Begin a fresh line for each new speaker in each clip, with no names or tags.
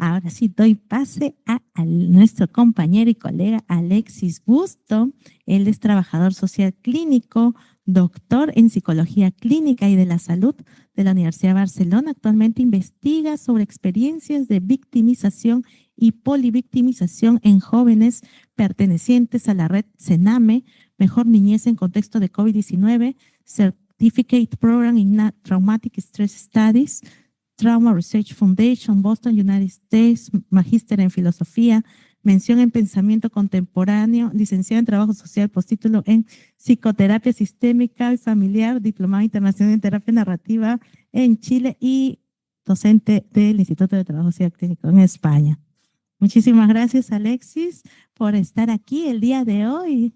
Ahora sí doy pase a nuestro compañero y colega Alexis Busto. Él es trabajador social clínico, doctor en psicología clínica y de la salud de la Universidad de Barcelona. Actualmente investiga sobre experiencias de victimización y polivictimización en jóvenes pertenecientes a la red CENAME, Mejor Niñez en Contexto de COVID-19, Certificate Program in Traumatic Stress Studies, Trauma Research Foundation, Boston, United States, magíster en filosofía, mención en pensamiento contemporáneo, licenciado en trabajo social, postítulo en psicoterapia sistémica y familiar, diplomado internacional en terapia narrativa en Chile y docente del Instituto de Trabajo Social Clínico en España. Muchísimas gracias, Alexis, por estar aquí el día de hoy.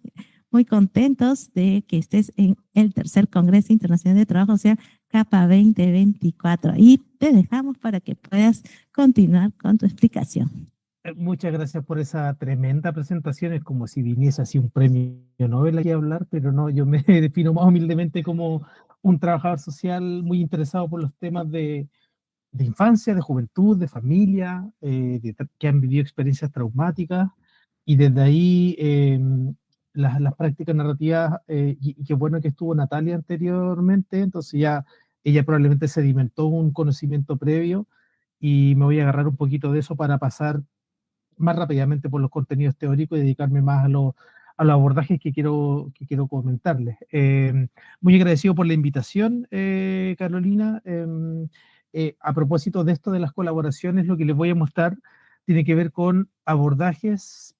Muy contentos de que estés en el tercer Congreso Internacional de Trabajo Social CAPA 2024. Y te dejamos para que puedas continuar con tu explicación.
Muchas gracias por esa tremenda presentación. Es como si viniese así un premio Nobel aquí a hablar, pero no, yo me defino más humildemente como un trabajador social muy interesado por los temas de infancia, de juventud, de familia, que han vivido experiencias traumáticas, y desde ahí las prácticas narrativas, y qué bueno que estuvo Natalia anteriormente, entonces ya ella probablemente sedimentó un conocimiento previo, y me voy a agarrar un poquito de eso para pasar más rápidamente por los contenidos teóricos y dedicarme más a los abordajes que quiero comentarles. Muy agradecido por la invitación, Carolina. A propósito de esto de las colaboraciones, lo que les voy a mostrar tiene que ver con abordajes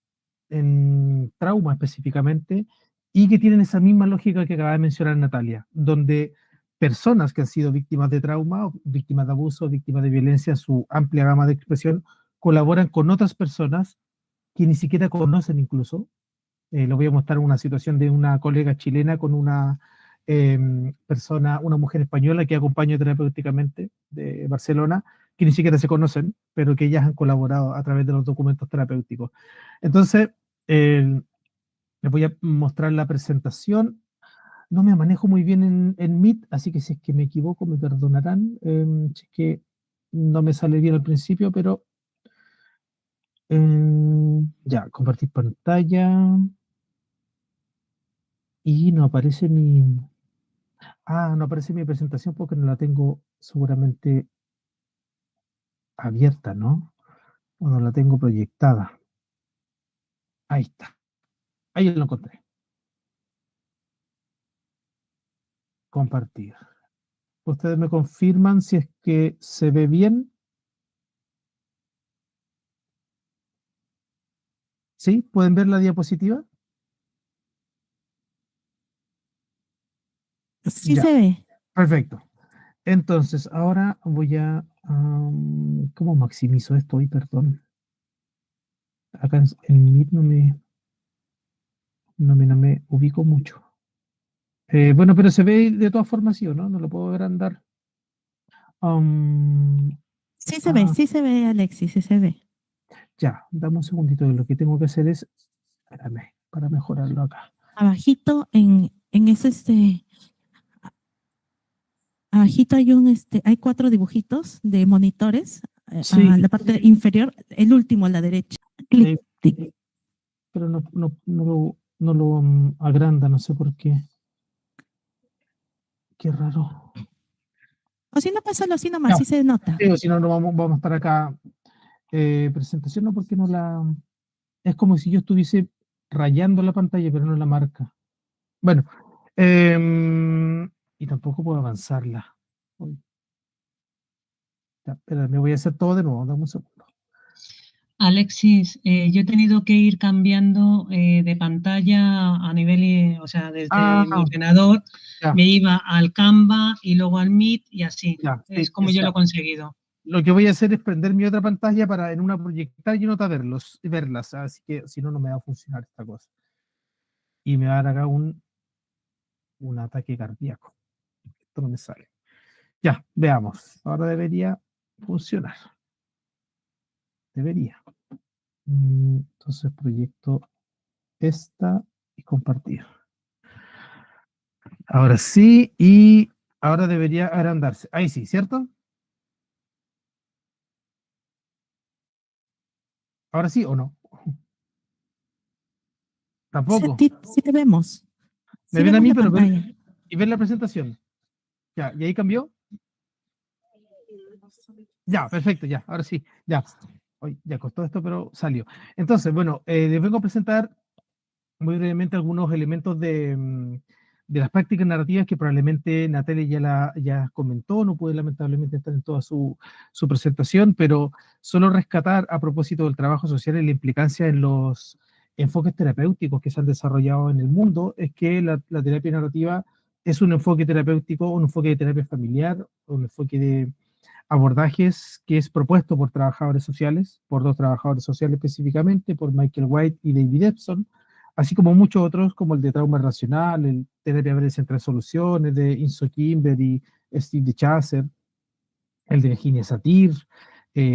en trauma específicamente, y que tienen esa misma lógica que acaba de mencionar Natalia, donde personas que han sido víctimas de trauma, víctimas de abuso, víctimas de violencia, su amplia gama de expresión, colaboran con otras personas que ni siquiera conocen incluso. Les voy a mostrar una situación de una colega chilena con una persona, una mujer española que acompaño terapéuticamente de Barcelona, que ni siquiera se conocen, pero que ellas han colaborado a través de los documentos terapéuticos. Entonces, les voy a mostrar la presentación. No me manejo muy bien en Meet, así que si es que me equivoco, me perdonarán. Si es que no me sale bien al principio, pero ya, compartir pantalla. Y no aparece no aparece mi presentación porque no la tengo seguramente abierta, ¿no? O no la tengo proyectada. Ahí está. Ahí lo encontré. Compartir. Ustedes me confirman si es que se ve bien. ¿Sí? ¿Pueden ver la diapositiva?
Sí
Ya,
se ve.
perfecto. Entonces, ahora voy a... ¿cómo maximizo esto hoy? Perdón. Acá en Meet no me ubico mucho. Bueno, pero se ve de todas formas, ¿sí o no? No lo puedo agrandar. Um,
Sí se ve, Alexis, sí se ve.
ya, dame un segundito. Lo que tengo que hacer es... Espérame, para mejorarlo acá.
Abajito en ese abajito hay 4 dibujitos de monitores, a
Sí,
la parte inferior, el último a la derecha. Clic,
eh,
clic.
pero no lo agranda, no sé por qué. Qué raro.
O si no, pásalo así nomás,
Ya,
sí se nota.
digo, si no, no vamos para acá. Presentación no, porque no la... Es como si yo estuviese rayando la pantalla, pero no la marca. Bueno, y tampoco puedo avanzarla. Uy, ya, espera, me voy a hacer todo de nuevo, dame un segundo.
Alexis, yo he tenido que ir cambiando de pantalla a nivel, o sea, desde mi
Ah,
ordenador
ya,
me iba al Canva y luego al Meet y así.
ya,
Es
sí,
como yo lo he conseguido.
lo que voy a hacer es prender mi otra pantalla para en una proyectar y en otra verlas, así que si no, no me va a funcionar esta cosa. Y me va a dar acá un ataque cardíaco. Esto no me sale. Ya, veamos. Ahora debería funcionar. Debería. Entonces proyecto esta y compartir. Ahora sí, y ahora debería agrandarse. Ahí sí, ¿cierto? ¿Ahora sí o no?
Sí,
Tampoco.
sí te vemos.
Me
Sí
ven a
vemos
mí,
la
pero ven,
pantalla.
y ven la presentación. Ya, ¿y ahí cambió? Ya, perfecto, ya, ahora sí, ya. Hoy ya costó esto, pero salió. Entonces, bueno, les vengo a presentar muy brevemente algunos elementos de las prácticas narrativas que probablemente Natalia ya comentó, no puede lamentablemente estar en toda su presentación, pero solo rescatar a propósito del trabajo social y la implicancia en los enfoques terapéuticos que se han desarrollado en el mundo, es que la terapia narrativa es un enfoque terapéutico, un enfoque de terapia familiar, un enfoque de abordajes que es propuesto por trabajadores sociales, por dos trabajadores sociales específicamente, por Michael White y David Epson, así como muchos otros como el de trauma relacional, el terapia breve central soluciones de Inso Kimber y Steve de Chaser, el de Virginia Satir,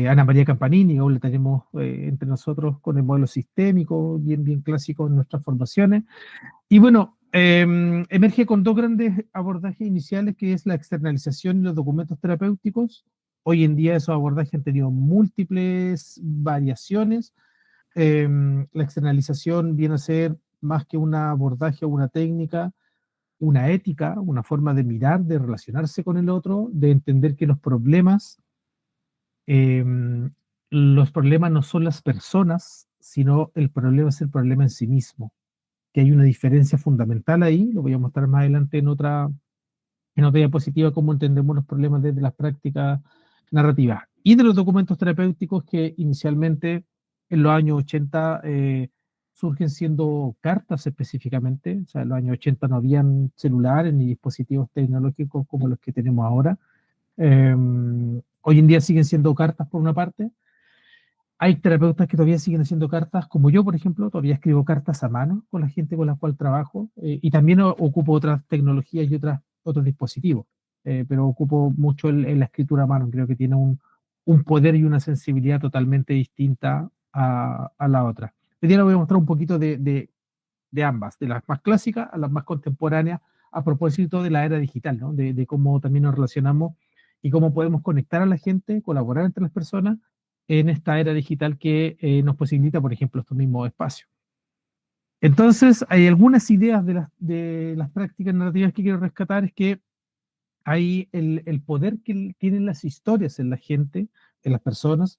Ana María Campanini, hoy la tenemos entre nosotros con el modelo sistémico, bien clásico en nuestras formaciones. Y bueno, emerge con dos grandes abordajes iniciales, que es la externalización y los documentos terapéuticos. Hoy en día esos abordajes han tenido múltiples variaciones. La externalización viene a ser más que un abordaje o una técnica, una ética, una forma de mirar, de relacionarse con el otro, de entender que los problemas no son las personas, sino el problema es el problema en sí mismo, que hay una diferencia fundamental ahí, lo voy a mostrar más adelante en otra diapositiva, cómo entendemos los problemas desde las prácticas narrativas. Y de los documentos terapéuticos que inicialmente en los años 80 surgen siendo cartas específicamente, o sea, en los años 80 no habían celulares ni dispositivos tecnológicos como los que tenemos ahora. Eh, Hoy en día siguen siendo cartas por una parte, hay terapeutas que todavía siguen haciendo cartas, como yo, por ejemplo, todavía escribo cartas a mano con la gente con la cual trabajo, y también ocupo otras tecnologías y otros dispositivos, pero ocupo mucho la escritura a mano. Creo que tiene un poder y una sensibilidad totalmente distinta a la otra. Hoy día les voy a mostrar un poquito de ambas, de las más clásicas a las más contemporáneas, a propósito de la era digital, ¿no? De cómo también nos relacionamos y cómo podemos conectar a la gente, colaborar entre las personas en esta era digital que nos posibilita, por ejemplo, estos mismos espacios. Entonces, hay algunas ideas de las prácticas narrativas que quiero rescatar, es que hay el poder que tienen las historias en la gente, en las personas,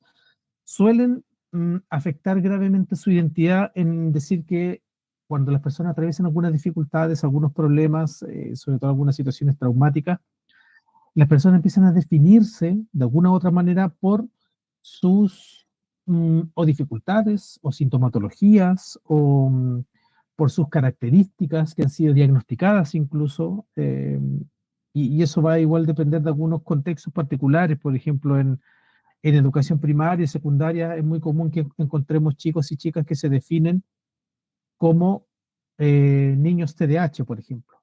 suelen afectar gravemente su identidad, en decir que cuando las personas atraviesan algunas dificultades, algunos problemas, sobre todo algunas situaciones traumáticas, las personas empiezan a definirse de alguna u otra manera por sus o dificultades o sintomatologías por sus características que han sido diagnosticadas incluso, y eso va a igual depender de algunos contextos particulares. Por ejemplo, en educación primaria y secundaria es muy común que encontremos chicos y chicas que se definen como niños TDAH, por ejemplo,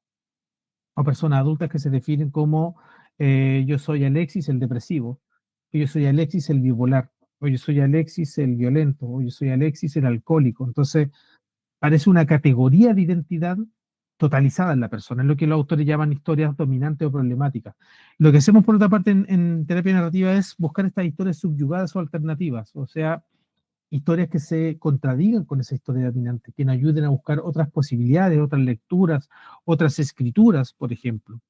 o personas adultas que se definen como yo soy Alexis el depresivo, o yo soy Alexis el bipolar, o yo soy Alexis el violento, o yo soy Alexis el alcohólico. Entonces, parece una categoría de identidad totalizada en la persona, es lo que los autores llaman historias dominantes o problemáticas. Lo que hacemos por otra parte en terapia narrativa es buscar estas historias subyugadas o alternativas, o sea, historias que se contradigan con esa historia dominante, que nos ayuden a buscar otras posibilidades, otras lecturas, otras escrituras, por ejemplo.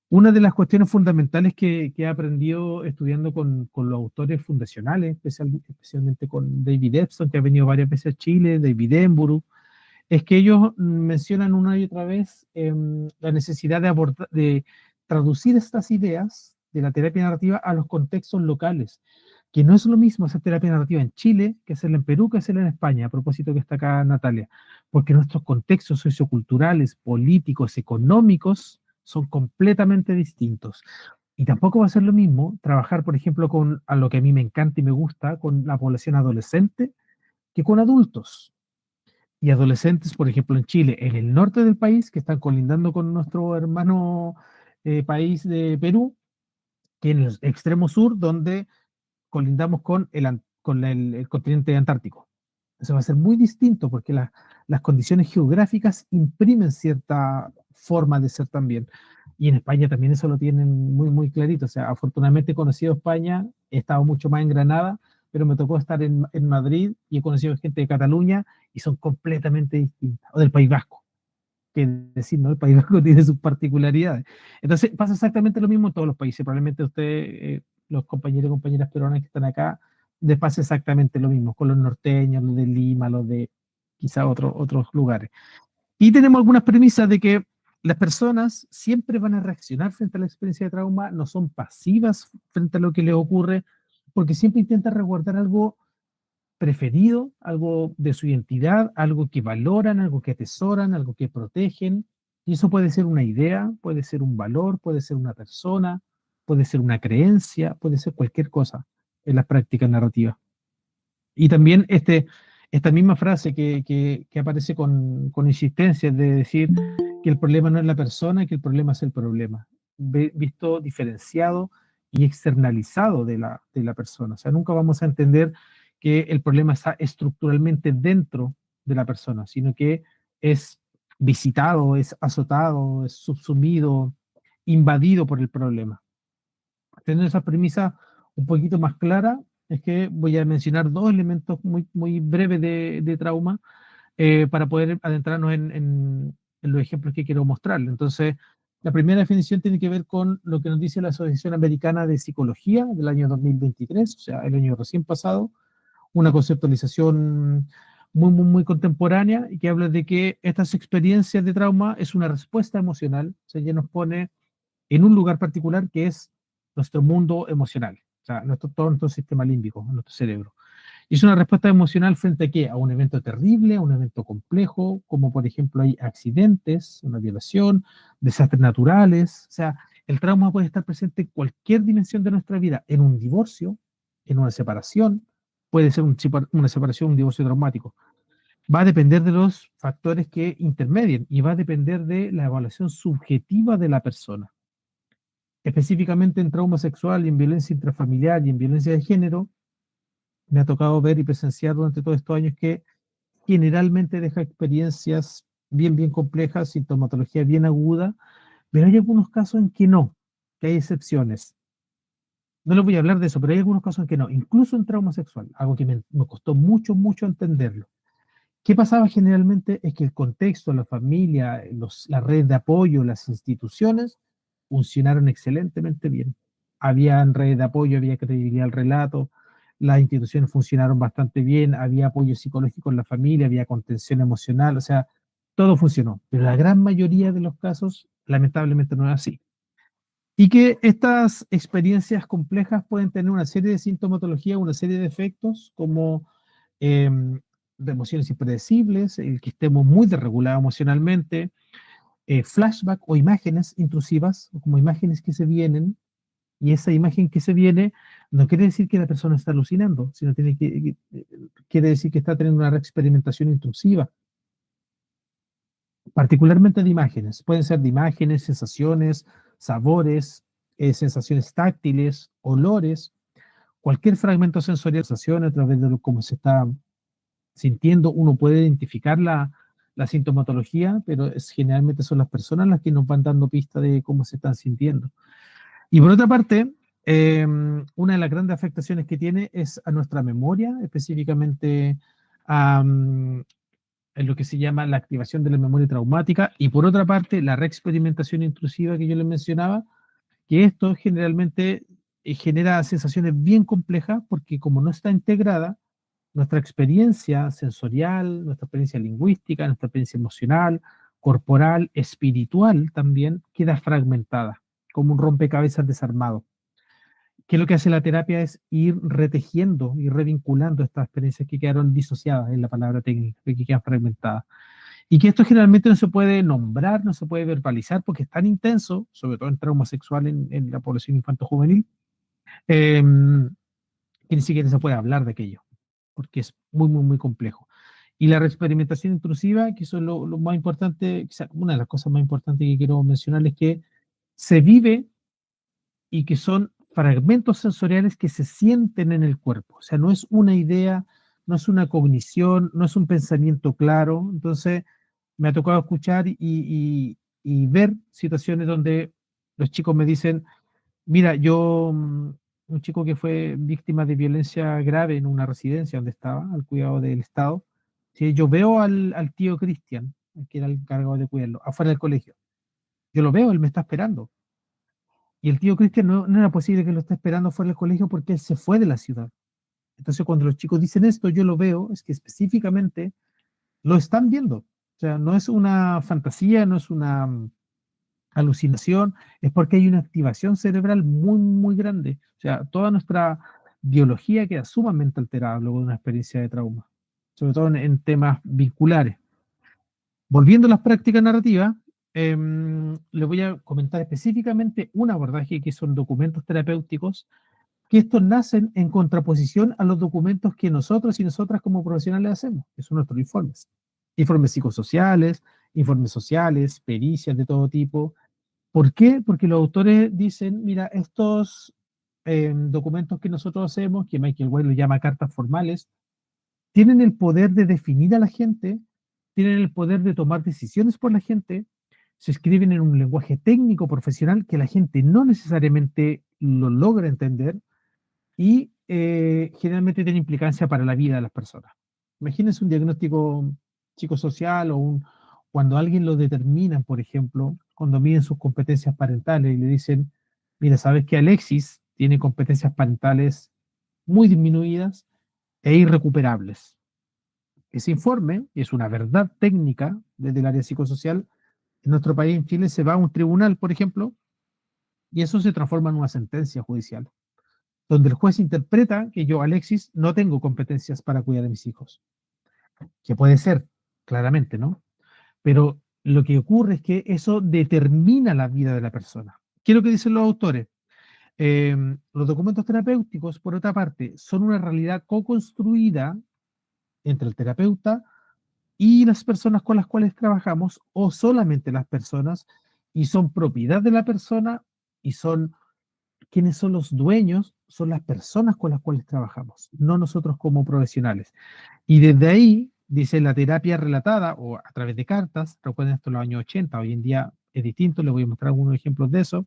Una de las cuestiones fundamentales que he aprendido estudiando con los autores fundacionales, especialmente con David Epson, que ha venido varias veces a Chile, David Emburu, es que ellos mencionan una y otra vez la necesidad de traducir estas ideas de la terapia narrativa a los contextos locales, que no es lo mismo hacer terapia narrativa en Chile que hacerla en Perú, que hacerla en España, a propósito que está acá Natalia, porque nuestros contextos socioculturales, políticos, económicos son completamente distintos. Y tampoco va a ser lo mismo trabajar, por ejemplo, a lo que a mí me encanta y me gusta, con la población adolescente, que con adultos y adolescentes, por ejemplo, en Chile, en el norte del país, que están colindando con nuestro hermano país de Perú, que en el extremo sur, donde colindamos con el continente antártico. Eso va a ser muy distinto porque las condiciones geográficas imprimen cierta forma de ser también. Y en España también eso lo tienen muy clarito. O sea, afortunadamente he conocido España, he estado mucho más en Granada, pero me tocó estar en Madrid y he conocido gente de Cataluña y son completamente distintas, o del País Vasco, que decir, ¿no? El País Vasco tiene sus particularidades. Entonces pasa exactamente lo mismo en todos los países. Probablemente los compañeros y compañeras peruanas que están acá, les pasa exactamente lo mismo con los norteños, los de Lima, los de quizá otros lugares. Y tenemos algunas premisas de que las personas siempre van a reaccionar frente a la experiencia de trauma, no son pasivas frente a lo que les ocurre, porque siempre intentan resguardar algo preferido, algo de su identidad, algo que valoran, algo que atesoran, algo que protegen. Y eso puede ser una idea, puede ser un valor, puede ser una persona, puede ser una creencia, puede ser cualquier cosa en las prácticas narrativas. Y también esta misma frase que aparece con insistencia de decir que el problema no es la persona, que el problema es el problema, visto diferenciado y externalizado de la persona. O sea, nunca vamos a entender que el problema está estructuralmente dentro de la persona, sino que es visitado, es azotado, es subsumido, invadido por el problema. Teniendo esa premisa un poquito más clara, es que voy a mencionar dos elementos muy breves de trauma para poder adentrarnos en los ejemplos que quiero mostrarles. Entonces, la primera definición tiene que ver con lo que nos dice la Asociación Americana de Psicología del año 2023, o sea, el año recién pasado, una conceptualización muy contemporánea y que habla de que estas experiencias de trauma es una respuesta emocional, o sea, ya nos pone en un lugar particular que es nuestro mundo emocional, o sea, todo nuestro sistema límbico, nuestro cerebro. Y es una respuesta emocional frente a qué? A un evento terrible, a un evento complejo, como por ejemplo hay accidentes, una violación, desastres naturales. O sea, el trauma puede estar presente en cualquier dimensión de nuestra vida, en un divorcio, en una separación, puede ser una separación, un divorcio traumático. Va a depender de los factores que intermedien y va a depender de la evaluación subjetiva de la persona. Específicamente en trauma sexual y en violencia intrafamiliar y en violencia de género, me ha tocado ver y presenciar durante todos estos años que generalmente deja experiencias bien complejas, sintomatología bien aguda, pero hay algunos casos en que no, que hay excepciones. No les voy a hablar de eso, pero hay algunos casos en que no, incluso en trauma sexual, algo que me costó mucho entenderlo. ¿Qué pasaba generalmente? Es que el contexto, la familia, la red de apoyo, las instituciones funcionaron excelentemente bien. Había redes de apoyo, había credibilidad al relato, las instituciones funcionaron bastante bien, había apoyo psicológico en la familia, había contención emocional, o sea, todo funcionó. Pero la gran mayoría de los casos, lamentablemente, no es así. Y que estas experiencias complejas pueden tener una serie de sintomatología, una serie de efectos, como de emociones impredecibles, el que estemos muy desregulados emocionalmente, flashback o imágenes intrusivas, o como imágenes que se vienen, y esa imagen que se viene no quiere decir que la persona está alucinando, sino quiere decir que está teniendo una experimentación intrusiva, particularmente de imágenes. Pueden ser de imágenes, sensaciones, sabores, sensaciones táctiles, olores, cualquier fragmento sensorial, sensaciones a través de cómo se está sintiendo, uno puede identificar la sintomatología, pero generalmente son las personas las que nos van dando pista de cómo se están sintiendo. Y por otra parte, una de las grandes afectaciones que tiene es a nuestra memoria, específicamente en lo que se llama la activación de la memoria traumática, y por otra parte, la reexperimentación intrusiva que yo les mencionaba, que esto generalmente genera sensaciones bien complejas porque como no está integrada, nuestra experiencia sensorial, nuestra experiencia lingüística, nuestra experiencia emocional, corporal, espiritual también queda fragmentada, como un rompecabezas desarmado. Que lo que hace la terapia es ir retejiendo y revinculando estas experiencias que quedaron disociadas en la palabra técnica, que quedan fragmentadas. Y que esto generalmente no se puede nombrar, no se puede verbalizar porque es tan intenso, sobre todo en trauma sexual en la población infanto-juvenil, que ni siquiera se puede hablar de aquello, porque es muy complejo. Y la reexperimentación intrusiva, que eso es lo más importante, una de las cosas más importantes que quiero mencionar es que se vive y que son fragmentos sensoriales que se sienten en el cuerpo. O sea, no es una idea, no es una cognición, no es un pensamiento claro. Entonces, me ha tocado escuchar y ver situaciones donde los chicos me dicen, mira, yo un chico que fue víctima de violencia grave en una residencia donde estaba, al cuidado del Estado. Sí, yo veo al tío Cristian, que era el encargado de cuidarlo, afuera del colegio. Yo lo veo, él me está esperando. Y el tío Cristian no era posible que lo esté esperando fuera del colegio porque él se fue de la ciudad. Entonces, cuando los chicos dicen esto, yo lo veo, es que específicamente lo están viendo. O sea, no es una fantasía, no es una alucinación, es porque hay una activación cerebral muy, muy grande. O sea, toda nuestra biología queda sumamente alterada luego de una experiencia de trauma, sobre todo en temas vinculares. Volviendo a las prácticas narrativas, le voy a comentar específicamente un abordaje que son documentos terapéuticos, que estos nacen en contraposición a los documentos que nosotros y nosotras como profesionales hacemos, que son nuestros informes. Informes psicosociales, informes sociales, pericias de todo tipo. ¿Por qué? Porque los autores dicen, mira, estos documentos que nosotros hacemos, que Michael White lo llama cartas formales, tienen el poder de definir a la gente, tienen el poder de tomar decisiones por la gente, se escriben en un lenguaje técnico profesional que la gente no necesariamente lo logra entender y generalmente tiene implicancia para la vida de las personas. Imagínense un diagnóstico psicosocial cuando alguien lo determinan, por ejemplo, cuando miden sus competencias parentales y le dicen, mira, sabes que Alexis tiene competencias parentales muy disminuidas e irrecuperables. Ese informe es una verdad técnica desde el área psicosocial. En nuestro país, en Chile, se va a un tribunal, por ejemplo, y eso se transforma en una sentencia judicial, donde el juez interpreta que yo, Alexis, no tengo competencias para cuidar de mis hijos. Que puede ser, claramente, ¿no? Pero lo que ocurre es que eso determina la vida de la persona. ¿Qué es lo que dicen los autores? Los documentos terapéuticos, por otra parte, son una realidad co-construida entre el terapeuta y las personas con las cuales trabajamos, o solamente las personas, y son propiedad de la persona, y son quienes son los dueños, son las personas con las cuales trabajamos, no nosotros como profesionales. Y desde ahí, dice la terapia relatada o a través de cartas, recuerden esto en los años 80, hoy en día es distinto, les voy a mostrar algunos ejemplos de eso.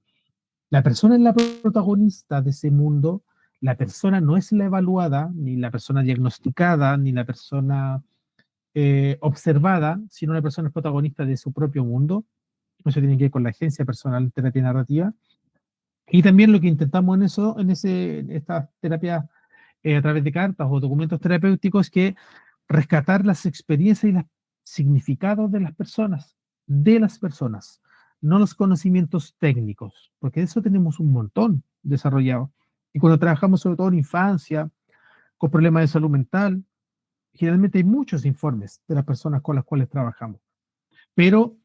La persona es la protagonista de ese mundo, la persona no es la evaluada, ni la persona diagnosticada, ni la persona observada, sino la persona es protagonista de su propio mundo. Eso tiene que ver con la agencia personal de terapia narrativa. Y también lo que intentamos en estas terapias a través de cartas o documentos terapéuticos es que rescatar las experiencias y los significados de las personas, no los conocimientos técnicos, porque de eso tenemos un montón desarrollado. Y cuando trabajamos sobre todo en infancia, con problemas de salud mental, generalmente hay muchos informes de las personas con las cuales trabajamos, pero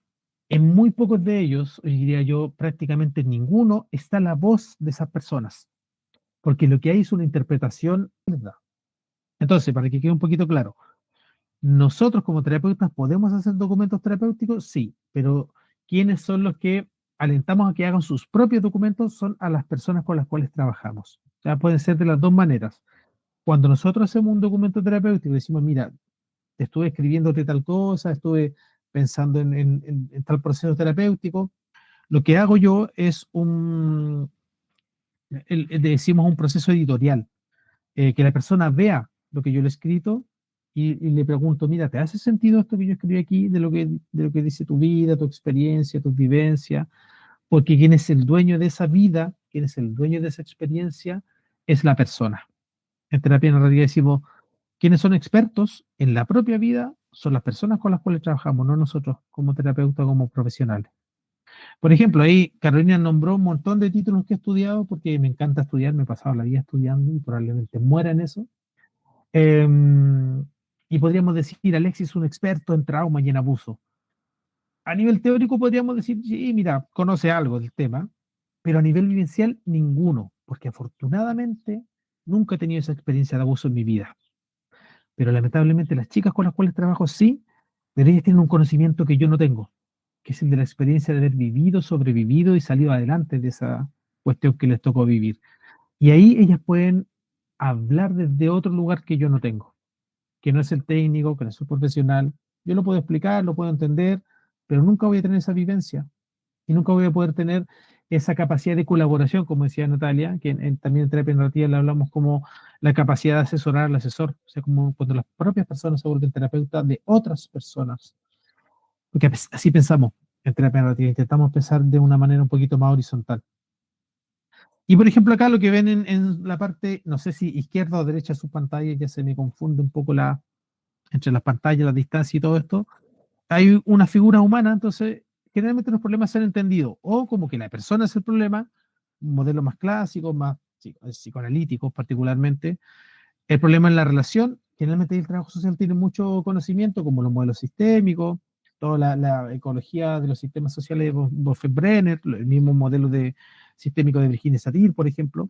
en muy pocos de ellos, hoy diría yo prácticamente en ninguno, está la voz de esas personas, porque lo que hay es una interpretación, ¿verdad? Entonces, para que quede un poquito claro, nosotros como terapeutas podemos hacer documentos terapéuticos, sí, pero ¿quiénes son los que alentamos a que hagan sus propios documentos? Son a las personas con las cuales trabajamos. O sea, pueden ser de las dos maneras. Cuando nosotros hacemos un documento terapéutico, decimos, mira, estuve escribiéndote tal cosa, estuve pensando en tal proceso terapéutico, lo que hago yo es decimos un proceso editorial, que la persona vea lo que yo le he escrito y le pregunto, mira, ¿te hace sentido esto que yo escribí aquí de lo que dice tu vida, tu experiencia, tu vivencia? Porque quien es el dueño de esa vida, quien es el dueño de esa experiencia, es la persona. En terapia narrativa decimos, quienes son expertos en la propia vida son las personas con las cuales trabajamos, no nosotros como terapeutas, como profesionales. Por ejemplo, ahí Carolina nombró un montón de títulos que he estudiado porque me encanta estudiar, me he pasado la vida estudiando y probablemente muera en eso. Eh, y podríamos decir, Alexis es un experto en trauma y en abuso. A nivel teórico podríamos decir, sí, mira, conoce algo del tema, pero a nivel vivencial ninguno, porque afortunadamente nunca he tenido esa experiencia de abuso en mi vida. Pero lamentablemente las chicas con las cuales trabajo sí, pero ellas tienen un conocimiento que yo no tengo, que es el de la experiencia de haber vivido, sobrevivido y salido adelante de esa cuestión que les tocó vivir. Y ahí ellas pueden hablar desde otro lugar que yo no tengo, que no es el técnico, que no es el profesional. Yo lo puedo explicar, lo puedo entender, pero nunca voy a tener esa vivencia y nunca voy a poder tener esa capacidad de colaboración, como decía Natalia, que también en terapia narrativa le hablamos como la capacidad de asesorar al asesor, o sea, como cuando las propias personas se vuelven terapeutas de otras personas. Porque así pensamos en terapia narrativa, intentamos pensar de una manera un poquito más horizontal. Y por ejemplo, acá lo que ven en la parte, no sé si izquierda o derecha de su pantalla, ya se me confunde un poco entre las pantallas, la distancia y todo esto, hay una figura humana, entonces generalmente los problemas se han entendido o como que la persona es el problema, un modelo más clásico, más psicoanalítico particularmente, el problema es la relación, generalmente el trabajo social tiene mucho conocimiento, como los modelos sistémicos, toda la ecología de los sistemas sociales de Wolfgang el mismo modelo sistémico de Virginia Satir, por ejemplo.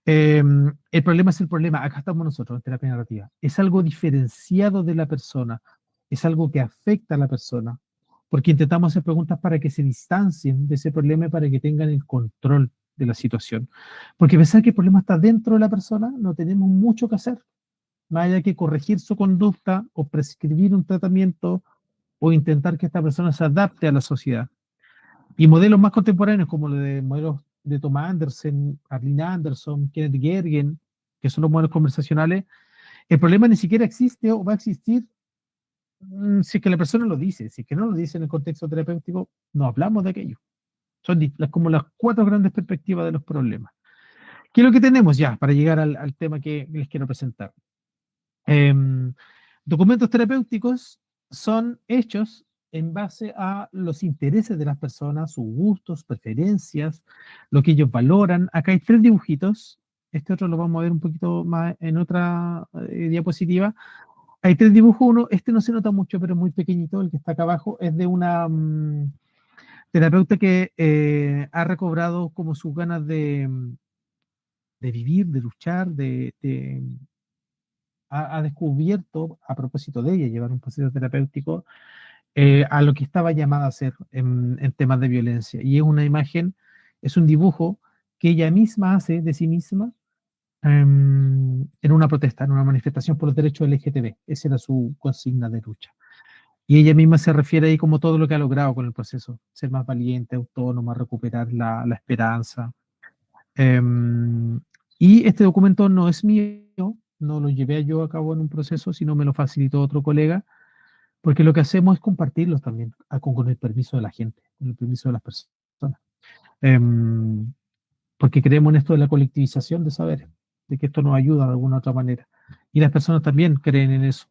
El problema es el problema. Acá estamos nosotros en terapia narrativa. Es algo diferenciado de la persona. Es algo que afecta a la persona. Porque intentamos hacer preguntas para que se distancien de ese problema y para que tengan el control de la situación. Porque pensar que el problema está dentro de la persona, no tenemos mucho que hacer. Más allá que corregir su conducta o prescribir un tratamiento o intentar que esta persona se adapte a la sociedad. Y modelos más contemporáneos, como los de modelos de Thomas Anderson, Arlene Anderson, Kenneth Gergen, que son los modelos conversacionales, el problema ni siquiera existe o va a existir si es que la persona lo dice. Si es que no lo dice en el contexto terapéutico, no hablamos de aquello. Son como las 4 grandes perspectivas de los problemas. ¿Qué es lo que tenemos ya para llegar al tema que les quiero presentar? Documentos terapéuticos son hechos en base a los intereses de las personas, sus gustos, preferencias, lo que ellos valoran. Acá hay 3 dibujitos. Este otro lo vamos a ver un poquito más en otra diapositiva. Hay 3 dibujos. Uno, este no se nota mucho, pero es muy pequeñito. El que está acá abajo es de una terapeuta que ha recobrado como sus ganas de vivir, de luchar, ha descubierto, a propósito de ella, llevar un proceso terapéutico, a lo que estaba llamada a hacer en temas de violencia. Y es una imagen, es un dibujo que ella misma hace de sí misma en una protesta, en una manifestación por los derechos LGTB. Esa era su consigna de lucha. Y ella misma se refiere ahí como todo lo que ha logrado con el proceso, ser más valiente, autónoma, recuperar la esperanza. Y este documento no es mío, no lo llevé yo a cabo en un proceso, sino me lo facilitó otro colega, porque lo que hacemos es compartirlos también con el permiso de la gente, con el permiso de las personas. Em, Porque creemos en esto de la colectivización de saberes, de que esto nos ayuda de alguna otra manera. Y las personas también creen en eso.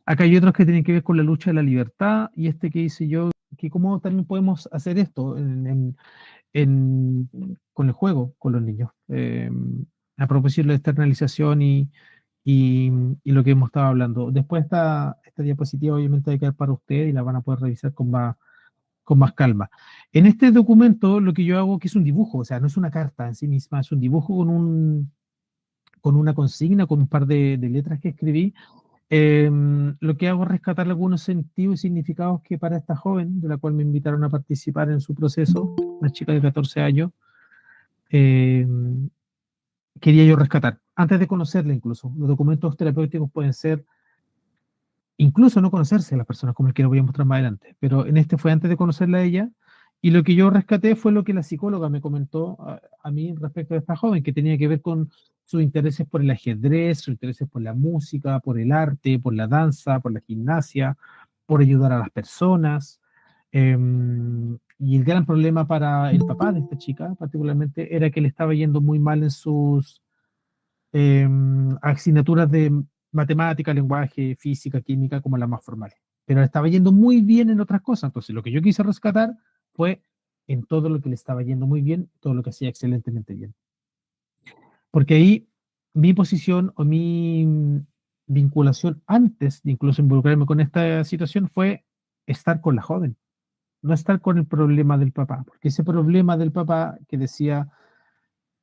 Acá hay otros que tienen que ver con la lucha de la libertad, y este que hice yo, que cómo también podemos hacer esto con el juego, con los niños. A propósito de la externalización y lo que hemos estado hablando. Después esta diapositiva obviamente va a quedar para ustedes y la van a poder revisar con más calma. En este documento lo que yo hago que es un dibujo, o sea, no es una carta en sí misma, es un dibujo con una consigna, con un par de letras que escribí. Lo que hago es rescatar algunos sentidos y significados que para esta joven, de la cual me invitaron a participar en su proceso, una chica de 14 años, eh, quería yo rescatar, antes de conocerla incluso. Los documentos terapéuticos pueden ser, incluso no conocerse a las personas, como el que lo voy a mostrar más adelante, pero en este fue antes de conocerla a ella, y lo que yo rescaté fue lo que la psicóloga me comentó a mí respecto de esta joven, que tenía que ver con sus intereses por el ajedrez, sus intereses por la música, por el arte, por la danza, por la gimnasia, por ayudar a las personas. Y el gran problema para el papá de esta chica, particularmente, era que le estaba yendo muy mal en sus asignaturas de matemática, lenguaje, física, química, como las más formales. Pero le estaba yendo muy bien en otras cosas. Entonces, lo que yo quise rescatar fue en todo lo que le estaba yendo muy bien, todo lo que hacía excelentemente bien. Porque ahí mi posición o mi vinculación antes de incluso involucrarme con esta situación fue estar con la joven, no estar con el problema del papá, porque ese problema del papá que decía,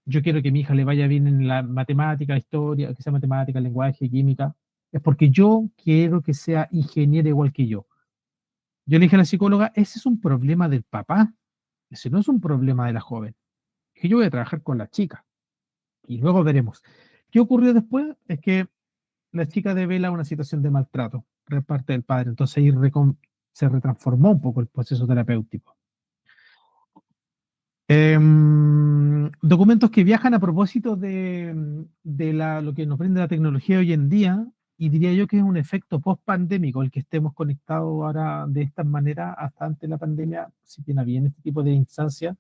yo quiero que mi hija le vaya bien en la matemática, historia, que sea matemática, lenguaje, química, es porque yo quiero que sea ingeniera igual que yo. Yo le dije a la psicóloga, ese es un problema del papá, ese no es un problema de la joven. Que yo voy a trabajar con la chica y luego veremos. ¿Qué ocurrió después? Es que la chica devela una situación de maltrato por parte del padre, entonces ahí se retransformó un poco el proceso terapéutico. Documentos que viajan a propósito de lo que nos brinda la tecnología hoy en día, y diría yo que es un efecto post-pandémico el que estemos conectados ahora de esta manera. Hasta antes de la pandemia, si bien había este tipo de instancias,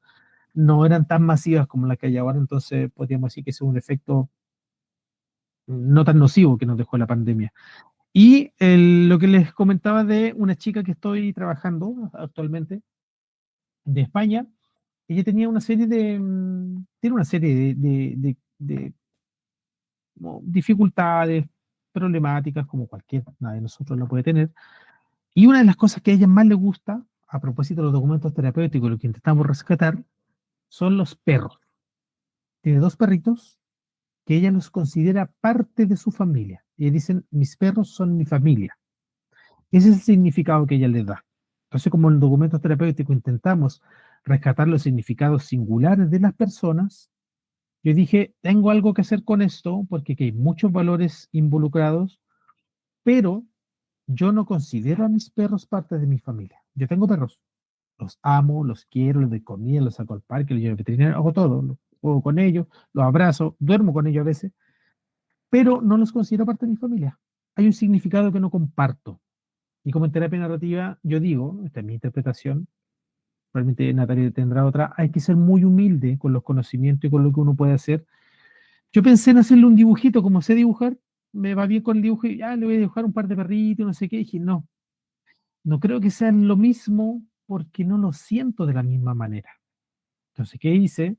no eran tan masivas como las que hay ahora, entonces podríamos decir que es un efecto no tan nocivo que nos dejó la pandemia. Y lo que les comentaba de una chica que estoy trabajando actualmente, de España. Ella tenía una serie tiene una serie de como dificultades, problemáticas, como cualquiera de nosotros lo puede tener. Y una de las cosas que a ella más le gusta, a propósito de los documentos terapéuticos, lo que intentamos rescatar, son los perros. Tiene dos perritos que ella los considera parte de su familia. Y dicen, mis perros son mi familia. Ese es el significado que ella les da. Entonces, como en el documento terapéutico intentamos rescatar los significados singulares de las personas, yo dije, tengo algo que hacer con esto, porque aquí hay muchos valores involucrados, pero yo no considero a mis perros parte de mi familia. Yo tengo perros, los amo, los quiero, les doy comida, los saco al parque, los llevo al veterinario, hago todo, juego con ellos, los abrazo, duermo con ellos a veces, pero no los considero parte de mi familia. Hay un significado que no comparto. Y como en terapia narrativa, yo digo, esta es mi interpretación, probablemente Natalia tendrá otra, hay que ser muy humilde con los conocimientos y con lo que uno puede hacer. Yo pensé en hacerle un dibujito, como sé dibujar, me va bien con el dibujo y ya le voy a dibujar un par de perritos, no sé qué. Y dije, no, no creo que sean lo mismo porque no lo siento de la misma manera. Entonces, ¿qué hice?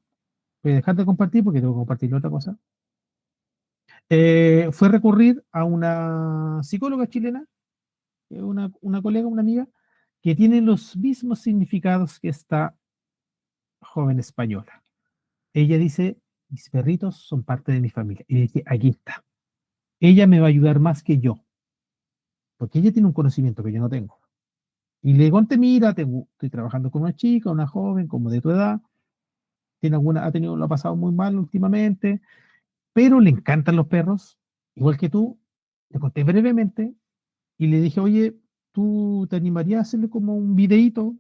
Voy a dejar de compartir porque tengo que compartir otra cosa. Fue recurrir a una psicóloga chilena, una colega, una amiga, que tiene los mismos significados que esta joven española. Ella dice, mis perritos son parte de mi familia. Y dije, aquí está. Ella me va a ayudar más que yo, porque ella tiene un conocimiento que yo no tengo. Y le conté, mira, estoy trabajando con una chica, una joven, como de tu edad, lo ha pasado muy mal últimamente, pero le encantan los perros, igual que tú. Le conté brevemente y le dije, oye, ¿tú te animarías a hacerle como un videíto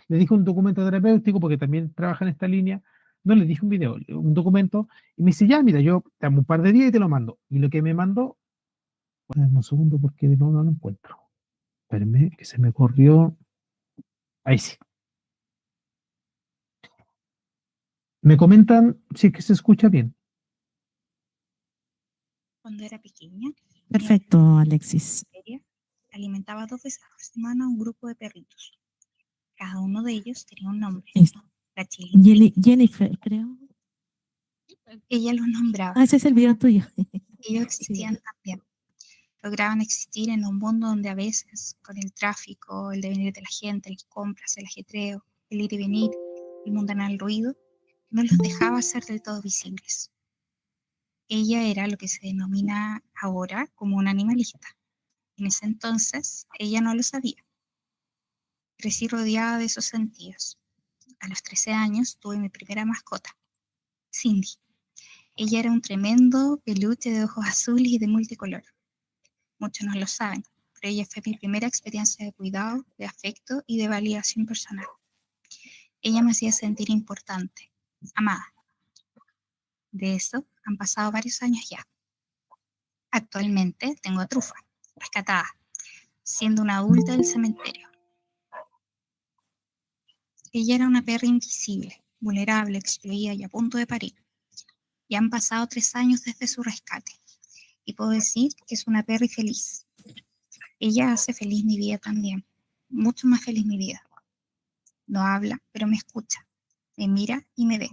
le dije un documento terapéutico, porque también trabaja en esta línea? No le dije un video, un documento, y me dice, ya, mira, yo te amo un par de días y te lo mando. Y lo que me mandó, bueno, un segundo porque de nuevo no lo encuentro. Espérenme, que se me corrió. Ahí sí. Me comentan si es que se escucha bien.
Cuando era pequeña,
Perfecto, Alexis.
alimentaba 2 veces por semana a un grupo de perritos. Cada uno de ellos tenía un nombre.
Es-
La chilindrina,
Jennifer, creo.
ella los nombraba.
Ah, ese es el video tuyo.
Ellos existían también. Lograban existir en un mundo donde a veces, con el tráfico, el devenir de la gente, las compras, el ajetreo, el ir y venir, el mundanal ruido, no los dejaba ser del todo visibles. Ella era lo que se denomina ahora como una animalista. En ese entonces, ella no lo sabía. Crecí rodeada de esos sentidos. A los 13 años tuve mi primera mascota, Cindy. Ella era un tremendo peluche de ojos azules y de multicolor. Muchos no lo saben, pero ella fue mi primera experiencia de cuidado, de afecto y de validación personal. Ella me hacía sentir importante, amada. De eso han pasado varios años ya. Actualmente tengo a Trufa, rescatada, siendo una adulta del cementerio. Ella era una perra invisible, vulnerable, excluida y a punto de parir. Ya han pasado 3 años desde su rescate y puedo decir que es una perra feliz. Ella hace feliz mi vida también, mucho más feliz mi vida. No habla, pero me escucha, me mira y me ve.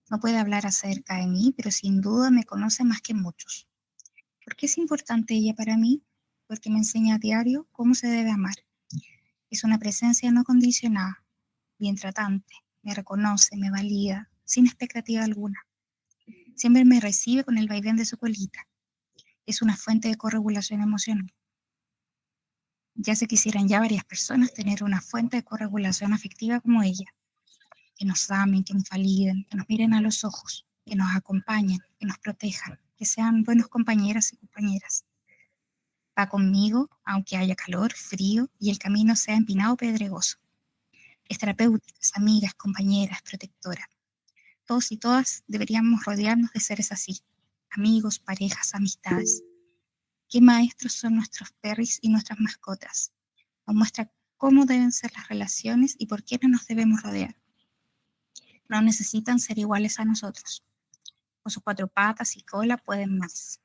No puede hablar acerca de mí, pero sin duda me conoce más que muchos. ¿Por qué es importante ella para mí? Porque me enseña a diario cómo se debe amar. Es una presencia no condicionada, bien tratante, me reconoce, me valida, sin expectativa alguna. Siempre me recibe con el vaivén de su colita. Es una fuente de corregulación emocional. Ya se quisieran ya varias personas tener una fuente de corregulación afectiva como ella, que nos amen, que nos validen, que nos miren a los ojos, que nos acompañen, que nos protejan, que sean buenos compañeras y compañeras. Va conmigo, aunque haya calor, frío y el camino sea empinado o pedregoso. Es terapéutica, es amiga, es compañera, es protectora. Todos y todas deberíamos rodearnos de seres así, amigos, parejas, amistades. Qué maestros son nuestros perris y nuestras mascotas. Nos muestra cómo deben ser las relaciones y por qué no nos debemos rodear. No necesitan ser iguales a nosotros. Con sus 4 patas y cola pueden más.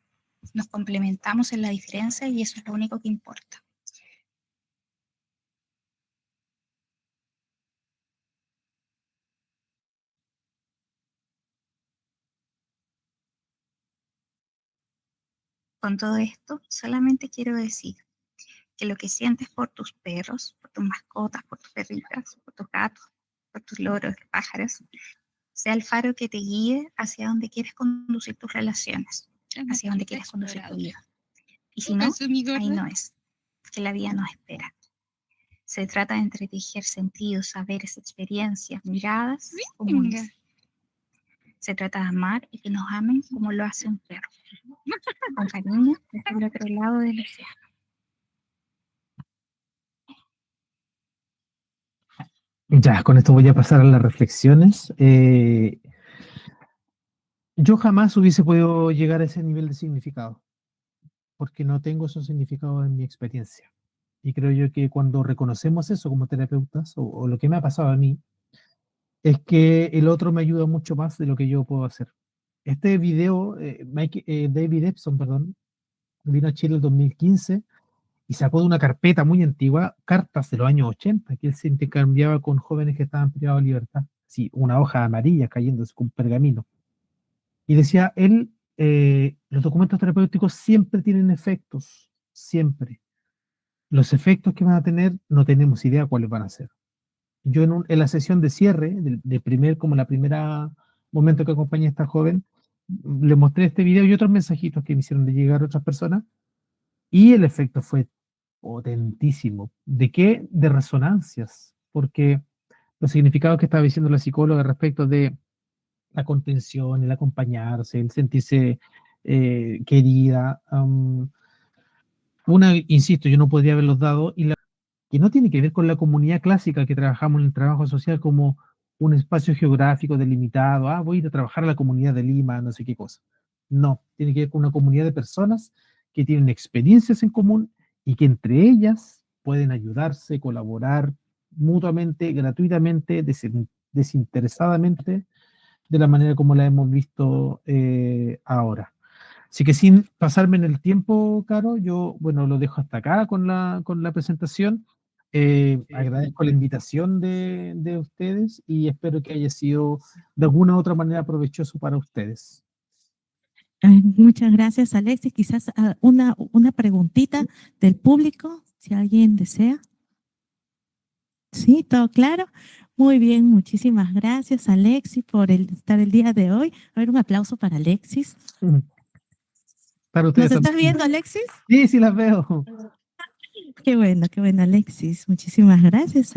Nos complementamos en la diferencia y eso es lo único que importa. Con todo esto, solamente quiero decir que lo que sientes por tus perros, por tus mascotas, por tus perritas, por tus gatos, por tus loros, pájaros, sea el faro que te guíe hacia donde quieres conducir tus relaciones, hacia donde quieres conducir tu vida. Y si no, ahí no es, que la vida nos espera. Se trata de entretejer sentidos, saberes, experiencias, miradas comunes. Se trata de amar y que nos amen como lo hace un perro, con cariño desde el otro lado del océano.
Ya, con esto voy a pasar a las reflexiones. Yo jamás hubiese podido llegar a ese nivel de significado, porque no tengo esos significados en mi experiencia. Y creo yo que cuando reconocemos eso como terapeutas, o lo que me ha pasado a mí, es que el otro me ayuda mucho más de lo que yo puedo hacer. Este video, David Epson, perdón, vino a Chile en 2015 y sacó de una carpeta muy antigua cartas de los años 80 que él se intercambiaba con jóvenes que estaban privados de libertad. Sí, una hoja amarilla cayéndose con pergamino. Y decía él, los documentos terapéuticos siempre tienen efectos, siempre. Los efectos que van a tener no tenemos idea cuáles van a ser. Yo en la sesión de cierre, como la primera momento que acompañé a esta joven, le mostré este video y otros mensajitos que me hicieron de llegar a otras personas, y el efecto fue potentísimo. ¿De qué? De resonancias, porque los significados que estaba diciendo la psicóloga respecto de la contención, el acompañarse, el sentirse querida, insisto, yo no podría haberlos dado, y que no tiene que ver con la comunidad clásica que trabajamos en el trabajo social como un espacio geográfico delimitado, voy a ir a trabajar a la comunidad de Lima, no sé qué cosa. No, tiene que ver con una comunidad de personas que tienen experiencias en común y que entre ellas pueden ayudarse, colaborar mutuamente, gratuitamente, desinteresadamente, de la manera como la hemos visto ahora. Así que sin pasarme en el tiempo, Caro, yo, bueno, lo dejo hasta acá con la presentación. Agradezco la invitación de ustedes y espero que haya sido de alguna u otra manera provechoso para ustedes.
Muchas gracias, Alexis. Quizás una preguntita del público, si alguien desea. Sí, todo claro. Muy bien, muchísimas gracias, Alexis, por estar el día de hoy. A ver, un aplauso para Alexis.
Para ustedes
¿Nos estás
también.
viendo, Alexis?
Sí, sí las veo.
Qué bueno, Alexis. Muchísimas gracias.